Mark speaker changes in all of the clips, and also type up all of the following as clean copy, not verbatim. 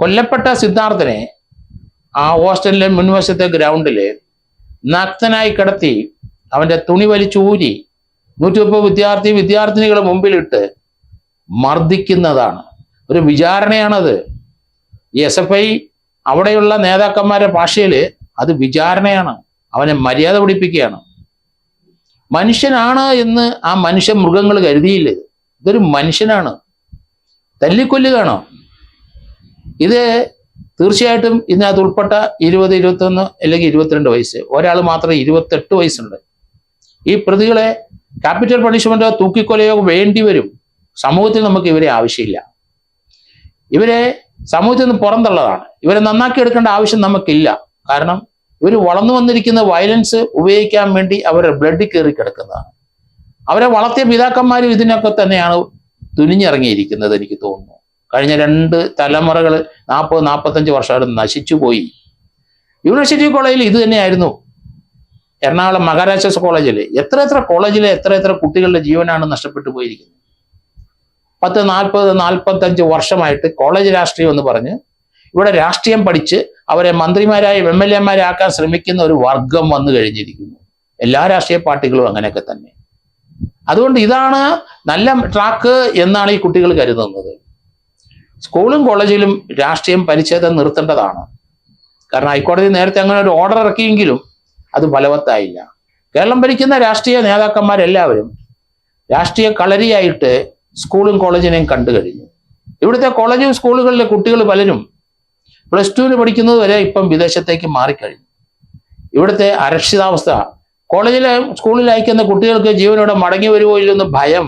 Speaker 1: കൊല്ലപ്പെട്ട സിദ്ധാർത്ഥനെ ആ ഹോസ്റ്റലിലെ മുൻവശത്തെ ഗ്രൗണ്ടില് നഗ്നനായി കിടത്തി അവന്റെ തുണി വലിച്ചൂരി 130 വിദ്യാർത്ഥിനികളെ മുമ്പിലിട്ട് മർദ്ദിക്കുന്നതാണ്. ഒരു വിചാരണയാണത്. ഈ SFI അവിടെയുള്ള നേതാക്കന്മാരുടെ ഭാഷയിൽ അത് വിചാരണയാണ്. അവനെ മര്യാദ പിടിപ്പിക്കുകയാണ്. മനുഷ്യനാണ് എന്ന് ആ മനുഷ്യ മൃഗങ്ങൾ കരുതിയില്ല. ഇതൊരു മനുഷ്യനാണ്. തല്ലിക്കൊല്ലുകയാണോ? ഇത് തീർച്ചയായിട്ടും ഇതിനകത്ത് ഉൾപ്പെട്ട 20, 21 അല്ലെങ്കിൽ 22 വയസ്സ്, ഒരാൾ മാത്രം 28 വയസ്സുണ്ട്. ഈ പ്രതികളെ ക്യാപിറ്റൽ പണിഷ്മെന്റോ തൂക്കിക്കൊലയോ വേണ്ടി വരും. സമൂഹത്തിൽ നമുക്ക് ഇവരെ ആവശ്യമില്ല. ഇവരെ സമൂഹത്തിൽ നിന്ന് പുറന്തള്ളതാണ്. ഇവരെ നന്നാക്കി എടുക്കേണ്ട ആവശ്യം നമുക്കില്ല. കാരണം ഇവർ വളർന്നു വന്നിരിക്കുന്ന വയലൻസ് ഉപയോഗിക്കാൻ വേണ്ടി അവരുടെ ബ്ലഡിൽ കയറി കിടക്കുന്നതാണ്. അവരെ വളർത്തിയ പിതാക്കന്മാരും ഇതിനൊക്കെ തന്നെയാണ് തുനിഞ്ഞിറങ്ങിയിരിക്കുന്നത് എനിക്ക് തോന്നുന്നു. കഴിഞ്ഞ 2 തലമുറകൾ 40-45 വർഷമായിട്ട് നശിച്ചു പോയി. യൂണിവേഴ്സിറ്റി കോളേജിൽ ഇത് തന്നെയായിരുന്നു. എറണാകുളം മഹാരാജാസ് കോളേജിൽ എത്ര കോളേജിലെ എത്ര കുട്ടികളുടെ ജീവനാണ് നഷ്ടപ്പെട്ടു പോയിരിക്കുന്നത്. 40-45 വർഷമായിട്ട് കോളേജ് രാഷ്ട്രീയം എന്ന് പറഞ്ഞ് ഇവിടെ രാഷ്ട്രീയം പഠിച്ച് അവരെ മന്ത്രിമാരായും MLA മാരാക്കാൻ ശ്രമിക്കുന്ന ഒരു വർഗം വന്നു കഴിഞ്ഞിരിക്കുന്നു. എല്ലാ രാഷ്ട്രീയ പാർട്ടികളും അങ്ങനെയൊക്കെ തന്നെ. അതുകൊണ്ട് ഇതാണ് നല്ല ട്രാക്ക് എന്നാണ് ഈ കുട്ടികൾ കരുതുന്നത്. സ്കൂളും കോളേജിലും രാഷ്ട്രീയം പരിച്ഛേദം നിർത്തേണ്ടതാണ്. കാരണം ഹൈക്കോടതി നേരത്തെ അങ്ങനെ ഒരു ഓർഡർ ഇറക്കിയെങ്കിലും അത് ഫലവത്തായില്ല. കേരളം ഭരിക്കുന്ന രാഷ്ട്രീയ നേതാക്കന്മാരെല്ലാവരും രാഷ്ട്രീയ കളരിയായിട്ട് സ്കൂളും കോളേജിനെയും കണ്ടു കഴിഞ്ഞു. ഇവിടുത്തെ കോളേജും സ്കൂളുകളിലെ കുട്ടികൾ പലരും +2 പഠിക്കുന്നത് വരെ ഇപ്പം വിദേശത്തേക്ക് മാറിക്കഴിഞ്ഞു. ഇവിടുത്തെ അരക്ഷിതാവസ്ഥ, കോളേജിലെ സ്കൂളിൽ അയക്കുന്ന കുട്ടികൾക്ക് ജീവനോടെ മടങ്ങി വരുമോ ഇല്ലെന്ന് ഭയം.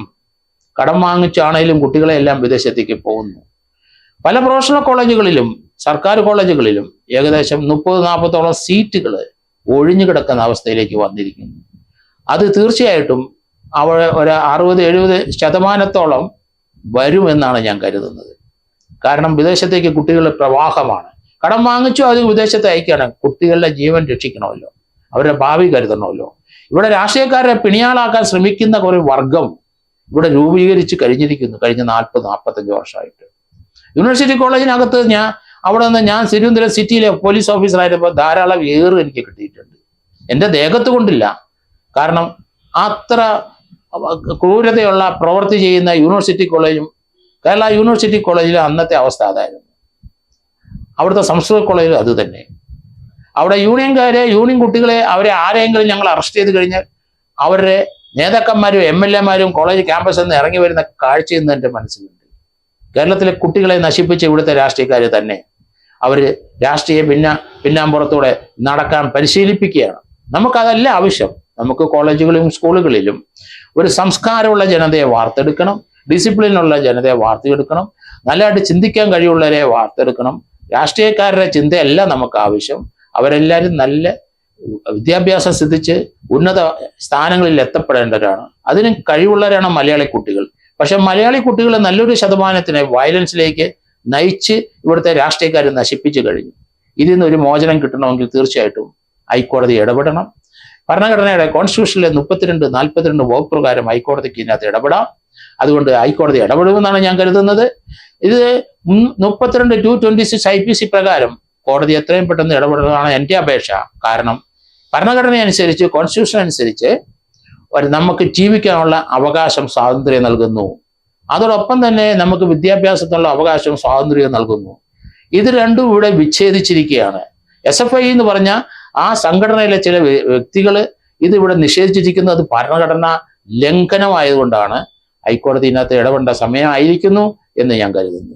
Speaker 1: കടം വാങ്ങിച്ചാണേലും കുട്ടികളെ എല്ലാം വിദേശത്തേക്ക് പോകുന്നു. പല പ്രൊഫഷണൽ കോളേജുകളിലും സർക്കാർ കോളേജുകളിലും ഏകദേശം 30-40ഓളം സീറ്റുകൾ ഒഴിഞ്ഞു കിടക്കുന്ന അവസ്ഥയിലേക്ക് വന്നിരിക്കുന്നു. അത് തീർച്ചയായിട്ടും അവിടെ ഒരു 60-70% വരുമെന്നാണ് ഞാൻ കരുതുന്നത്. കാരണം വിദേശത്തേക്ക് കുട്ടികളുടെ പ്രവാഹമാണ്. കടം വാങ്ങിച്ചു അത് വിദേശത്ത് അയക്കുകയാണ്. കുട്ടികളുടെ ജീവൻ രക്ഷിക്കണമല്ലോ, അവരുടെ ഭാവി കരുതണമല്ലോ. ഇവിടെ രാഷ്ട്രീയക്കാരെ പിണിയാളാക്കാൻ ശ്രമിക്കുന്ന ഒരു വർഗം ഇവിടെ രൂപീകരിച്ച് കഴിഞ്ഞിരിക്കുന്നു കഴിഞ്ഞ 40-45 വർഷമായിട്ട്. യൂണിവേഴ്സിറ്റി കോളേജിനകത്ത് അവിടെ നിന്ന് ഞാൻ തിരുവനന്തപുരം സിറ്റിയിലെ പോലീസ് ഓഫീസറായിരുന്നപ്പോൾ ധാരാളം ഏറ് എനിക്ക് കിട്ടിയിട്ടുണ്ട്. എൻ്റെ ദേഹത്ത് കൊണ്ടില്ല, കാരണം അത്ര ക്രൂരതയുള്ള പ്രവൃത്തി ചെയ്യുന്ന യൂണിവേഴ്സിറ്റി കോളേജും കേരള യൂണിവേഴ്സിറ്റി കോളേജിലെ അന്നത്തെ അവസ്ഥ അതായിരുന്നു. അവിടുത്തെ സംസ്കൃത കോളേജിൽ അത് തന്നെ. അവിടെ യൂണിയൻ കുട്ടികളെ അവരെ ആരെങ്കിലും ഞങ്ങൾ അറസ്റ്റ് ചെയ്ത് കഴിഞ്ഞാൽ അവരുടെ നേതാക്കന്മാരും MLA മാരും കോളേജ് ക്യാമ്പസിൽ നിന്ന് ഇറങ്ങി വരുന്ന കാഴ്ചയെന്ന് എൻ്റെ മനസ്സിലുണ്ട്. കേരളത്തിലെ കുട്ടികളെ നശിപ്പിച്ച ഇവിടുത്തെ രാഷ്ട്രീയക്കാർ തന്നെ അവർ രാഷ്ട്രീയ പിന്നാമ്പുറത്തൂടെ നടക്കാൻ പരിശീലിപ്പിക്കുകയാണ്. നമുക്കതല്ല ആവശ്യം. നമുക്ക് കോളേജുകളിലും സ്കൂളുകളിലും ഒരു സംസ്കാരമുള്ള ജനതയെ വാർത്തെടുക്കണം, ഡിസിപ്ലിനുള്ള ജനതയെ വാർത്തെടുക്കണം, നല്ലതായിട്ട് ചിന്തിക്കാൻ കഴിവുള്ളവരെ വാർത്തെടുക്കണം. രാഷ്ട്രീയക്കാരുടെ ചിന്തയല്ല നമുക്ക് ആവശ്യം. അവരെല്ലാവരും നല്ല വിദ്യാഭ്യാസം സിദ്ധിച്ച് ഉന്നത സ്ഥാനങ്ങളിൽ എത്തപ്പെടേണ്ടവരാണ്. അതിന് കഴിവുള്ളവരാണ് മലയാളി കുട്ടികൾ. പക്ഷെ മലയാളി കുട്ടികളെ നല്ലൊരു ശതമാനത്തിനെ വയലൻസിലേക്ക് നയിച്ച് ഇവിടുത്തെ രാഷ്ട്രീയക്കാരെ നശിപ്പിച്ചു കഴിഞ്ഞു. ഇതിൽ നിന്നൊരു മോചനം കിട്ടണമെങ്കിൽ തീർച്ചയായിട്ടും ഹൈക്കോടതി ഇടപെടണം. ഭരണഘടനയുടെ കോൺസ്റ്റിറ്റ്യൂഷനിലെ 32-42 വകുപ്പ് പ്രകാരം ഹൈക്കോടതിക്ക് ഇതിനകത്ത് ഇടപെടാം. അതുകൊണ്ട് ഹൈക്കോടതി ഇടപെടുമെന്നാണ് ഞാൻ കരുതുന്നത്. ഇത് 32(2)26 IPC പ്രകാരം കോടതി എത്രയും പെട്ടെന്ന് ഇടപെടുന്നതാണ് എൻ്റെ അപേക്ഷ. കാരണം ഭരണഘടന അനുസരിച്ച്, കോൺസ്റ്റിറ്റ്യൂഷൻ അനുസരിച്ച് നമുക്ക് ജീവിക്കാനുള്ള അവകാശം, സ്വാതന്ത്ര്യം നൽകുന്നു. അതോടൊപ്പം തന്നെ നമുക്ക് വിദ്യാഭ്യാസത്തിനുള്ള അവകാശവും സ്വാതന്ത്ര്യവും നൽകുന്നു. ഇത് രണ്ടും ഇവിടെ വിച്ഛേദിച്ചിരിക്കുകയാണ്. SFI എന്ന് പറഞ്ഞ ആ സംഘടനയിലെ ചില വ്യക്തികൾ ഇതിവിടെ നിഷേധിച്ചിരിക്കുന്നത് ഭരണഘടന ലംഘനമായതുകൊണ്ടാണ് ഹൈക്കോടതി ഇതിനകത്ത് ഇടപെടേണ്ട സമയമായിരിക്കുന്നു എന്ന് ഞാൻ കരുതുന്നു.